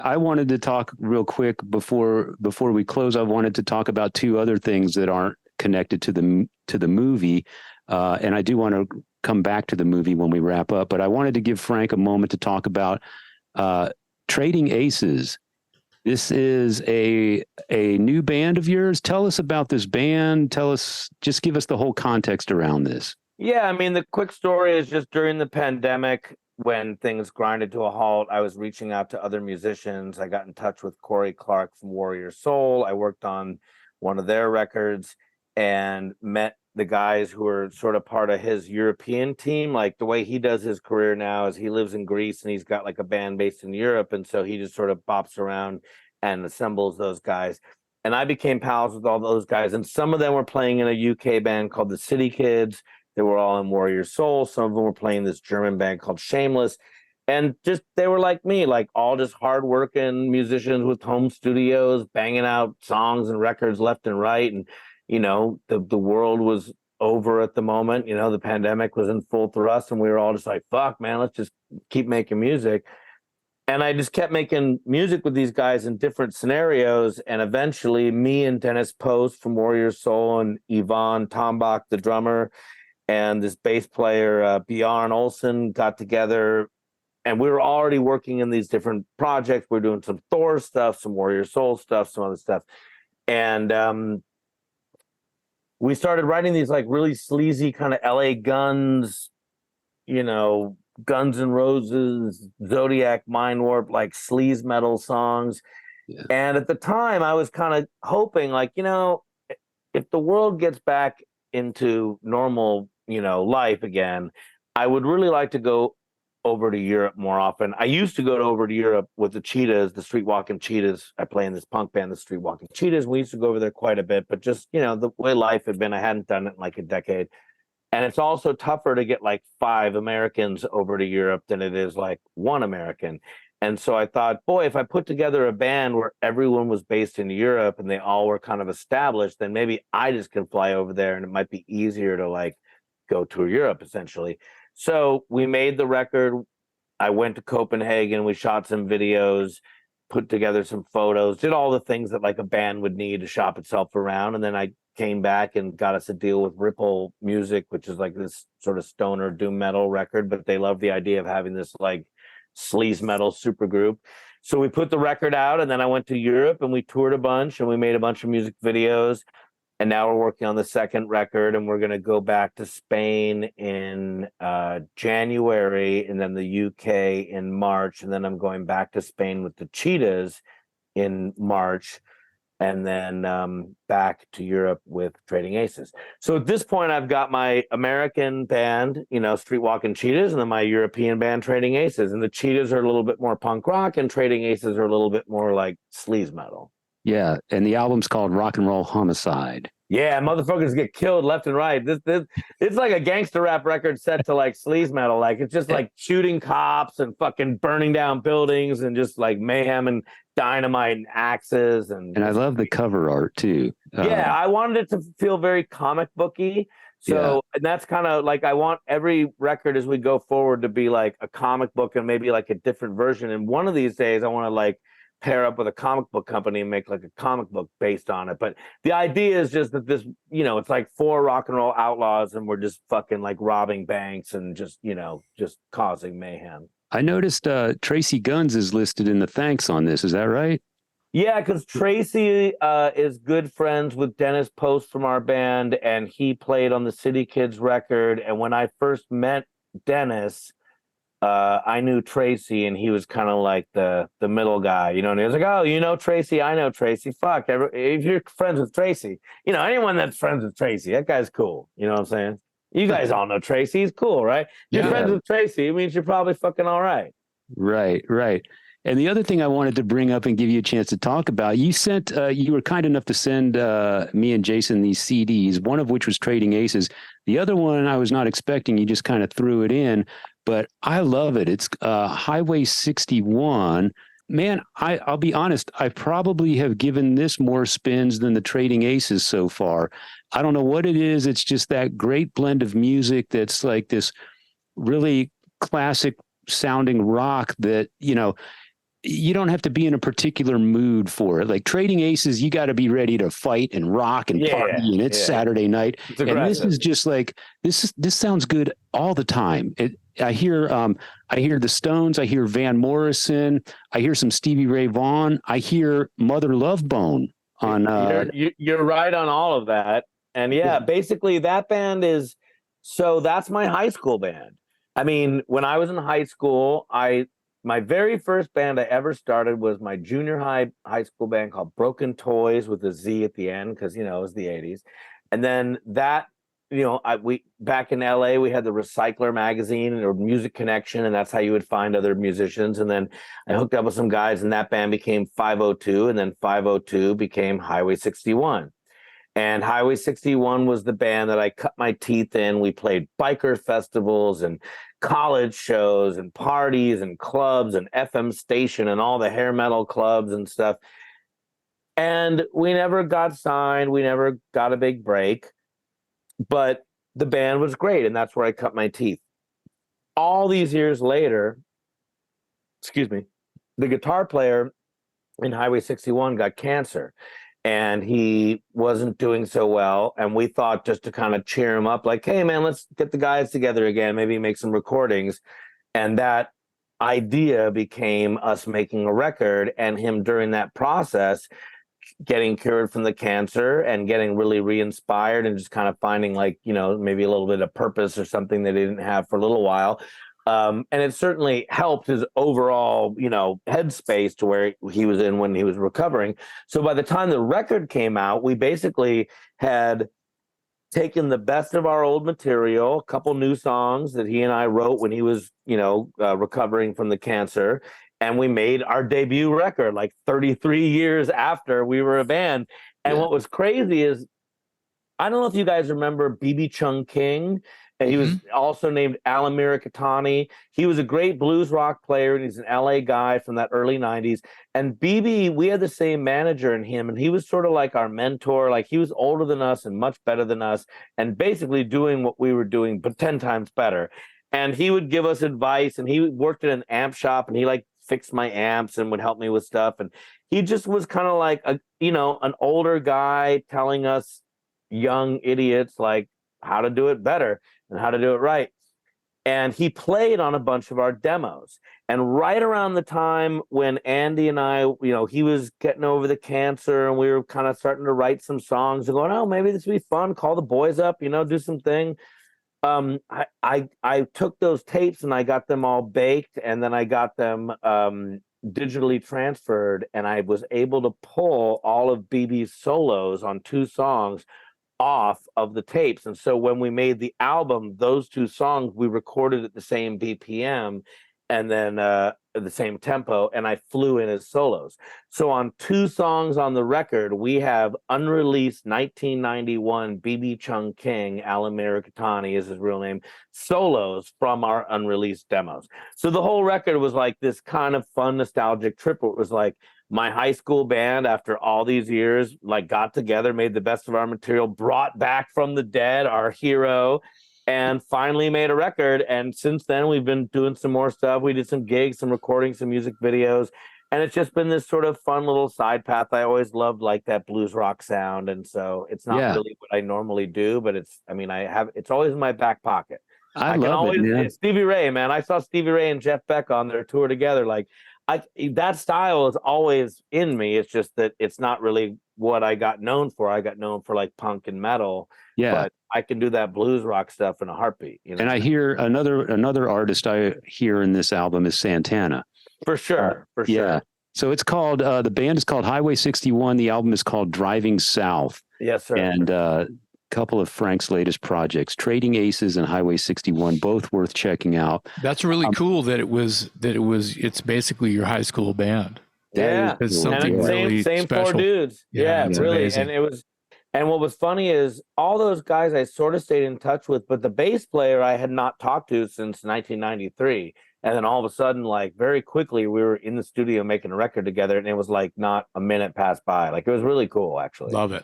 I wanted to talk real quick before we close. I wanted to talk about two other things that aren't connected to the movie, and I do want to come back to the movie when we wrap up. But I wanted to give Frank a moment to talk about Trading Aces. This is a new band of yours. Tell us about this band. Just give us the whole context around this. Yeah, I mean, the quick story is just during the pandemic, when things grinded to a halt, I was reaching out to other musicians. I got in touch with Corey Clark from Warrior Soul. I worked on one of their records and met the guys who are sort of part of his European team. Like the way he does his career now is he lives in Greece and he's got like a band based in Europe. And so he just sort of bops around and assembles those guys. And I became pals with all those guys. And some of them were playing in a UK band called the City Kids. They were all in Warrior Soul. Some of them were playing this German band called Shameless. And just, they were like me, like all just hardworking musicians with home studios, banging out songs and records left and right. And, you know, the world was over at the moment. You know, the pandemic was in full thrust and we were all just like, fuck, man, let's just keep making music. And I just kept making music with these guys in different scenarios. And eventually me and Dennis Post from Warrior Soul and Yvonne Tombach, the drummer, and this bass player, Bjorn Olsen, got together, and we were already working in these different projects. We were doing some Thor stuff, some Warrior Soul stuff, some other stuff. And we started writing these like really sleazy kind of LA Guns, you know, Guns N' Roses, Zodiac, Mind Warp, like sleaze metal songs. Yeah. And at the time, I was kind of hoping, like, you know, if the world gets back into normal, you know, life again, I would really like to go over to Europe more often. I used to go over to Europe with the Cheetahs, the Streetwalkin Cheetahs. I play in this punk band, the Streetwalkin Cheetahs. We used to go over there quite a bit, but just, you know, the way life had been, I hadn't done it in like a decade. And it's also tougher to get like 5 Americans over to Europe than it is like 1 American. And so I thought, boy, if I put together a band where everyone was based in Europe and they all were kind of established, then maybe I just can fly over there and it might be easier to like go tour Europe essentially. So we made the record. I went to Copenhagen. We shot some videos, put together some photos, did all the things that like a band would need to shop itself around. And then I came back and got us a deal with Ripple Music, which is like this sort of stoner doom metal record, but they love the idea of having this like sleaze metal super group. So we put the record out, and then I went to Europe and we toured a bunch and we made a bunch of music videos. And now we're working on the second record, and we're going to go back to Spain in January, and then the UK in March. And then I'm going back to Spain with the Cheetahs in March, and then back to Europe with Trading Aces. So at this point, I've got my American band, you know, Streetwalkin Cheetahs, and then my European band, Trading Aces. And the Cheetahs are a little bit more punk rock, and Trading Aces are a little bit more like sleaze metal. Yeah, and the album's called Rock and Roll Homicide. Yeah, motherfuckers get killed left and right. This it's like a gangster rap record set to like sleaze metal. Like it's just like shooting cops and fucking burning down buildings and just like mayhem and dynamite and axes. And I love the cover art too. Yeah, I wanted it to feel very comic booky. So and that's kind of like, I want every record as we go forward to be like a comic book and maybe like a different version. And one of these days I want to like pair up with a comic book company and make like a comic book based on it. But the idea is just that this, you know, it's like 4 rock and roll outlaws and we're just fucking like robbing banks and just, you know, just causing mayhem. I noticed Tracy Guns is listed in the thanks on this. Is that right? Yeah, because Tracy is good friends with Dennis Post from our band, and he played on the City Kids record. And when I first met Dennis, I knew Tracy, and he was kind of like the middle guy, you know. And he was like, "Oh, you know Tracy? I know Tracy. Fuck, if you're friends with Tracy, you know, anyone that's friends with Tracy, that guy's cool. You know what I'm saying? You guys all know Tracy. He's cool, right? You're friends with Tracy. It means you're probably fucking all right." Right, right. And the other thing I wanted to bring up and give you a chance to talk about, you were kind enough to send me and Jason these CDs, one of which was Trading Aces. The other one I was not expecting. You just kind of threw it in, but I love it. It's Highway 61. Man, I'll be honest, I probably have given this more spins than the Trading Aces so far. I don't know what it is. It's just that great blend of music that's like this really classic sounding rock that, you know, you don't have to be in a particular mood for it. Like Trading Aces, you got to be ready to fight and rock and party, and it's Saturday night. And this is just like this sounds good all the time. I hear the Stones, I hear Van Morrison, I hear some Stevie Ray Vaughan, I hear Mother Love Bone on. You're right on all of that, and basically that band is. So that's my high school band. I mean, when I was in high school, my very first band I ever started was my junior high school band called Broken Toys with a Z at the end because, you know, it was the 80s. And then that, you know, we back in LA, we had the Recycler magazine or Music Connection, and that's how you would find other musicians. And then I hooked up with some guys, and that band became 502, and then 502 became Highway 61. And Highway 61 was the band that I cut my teeth in. We played biker festivals and college shows and parties and clubs and FM station and all the hair metal clubs and stuff. And we never got signed. We never got a big break. But the band was great, and that's where I cut my teeth. All these years later, the guitar player in Highway 61 got cancer. And he wasn't doing so well. And we thought, just to kind of cheer him up, like, hey, man, let's get the guys together again, maybe make some recordings. And that idea became us making a record, and him during that process getting cured from the cancer and getting really re-inspired and just kind of finding, like, you know, maybe a little bit of purpose or something that he didn't have for a little while. And it certainly helped his overall, you know, headspace to where he was in when he was recovering. So by the time the record came out, we basically had taken the best of our old material, a couple new songs that he and I wrote when he was, you know, recovering from the cancer, and we made our debut record like 33 years after we were a band. And what was crazy is, I don't know if you guys remember B.B. Chung King. And he was also named Alan Mirikitani. He was a great blues rock player, and he's an LA guy from that early 90s. And BB, we had the same manager in him, and he was sort of like our mentor. Like, he was older than us and much better than us, and basically doing what we were doing, but 10 times better. And he would give us advice, and he worked at an amp shop, and he like fixed my amps and would help me with stuff. And he just was kind of like a, you know, an older guy telling us young idiots like how to do it better and how to do it right. And he played on a bunch of our demos. And right around the time when Andy and I, you know, he was getting over the cancer, and we were kind of starting to write some songs and going, oh, maybe this would be fun, call the boys up, you know, do some thing. I took those tapes and I got them all baked, and then I got them digitally transferred, and I was able to pull all of BB's solos on 2 songs off of the tapes. And so when we made the album, those 2 songs we recorded at the same BPM and then the same tempo, and I flew in as solos. So on 2 songs on the record, we have unreleased 1991 BB Chung King, Alan Mirikitani is his real name, solos from our unreleased demos. So the whole record was like this kind of fun nostalgic trip. It was like my high school band, after all these years, like got together, made the best of our material, brought back from the dead our hero, and finally made a record. And since then, we've been doing some more stuff. We did some gigs, some recording, some music videos, and it's just been this sort of fun little side path. I always loved like that blues rock sound, and so it's not really what I normally do, but it's, I mean, it's always in my back pocket. I can always, Stevie Ray, man. I saw Stevie Ray and Jeff Beck on their tour together. Like, that style is always in me. It's just that it's not really what I got known for. I got known for like punk and metal. But I can do that blues rock stuff in a heartbeat. You know? And I hear another artist I hear in this album is Santana. For sure. Yeah. So it's called, the band is called Highway 61. The album is called Driving South. Yes, sir. And couple of Frank's latest projects, Trading Aces and Highway 61, both worth checking out. That's really cool that it's basically your high school band. Yeah. It's something really same special. 4 dudes. Yeah, really. Amazing. And what was funny is all those guys I sort of stayed in touch with, but the bass player I had not talked to since 1993. And then all of a sudden, like very quickly, we were in the studio making a record together, and it was like not a minute passed by. Like, it was really cool, actually. Love it.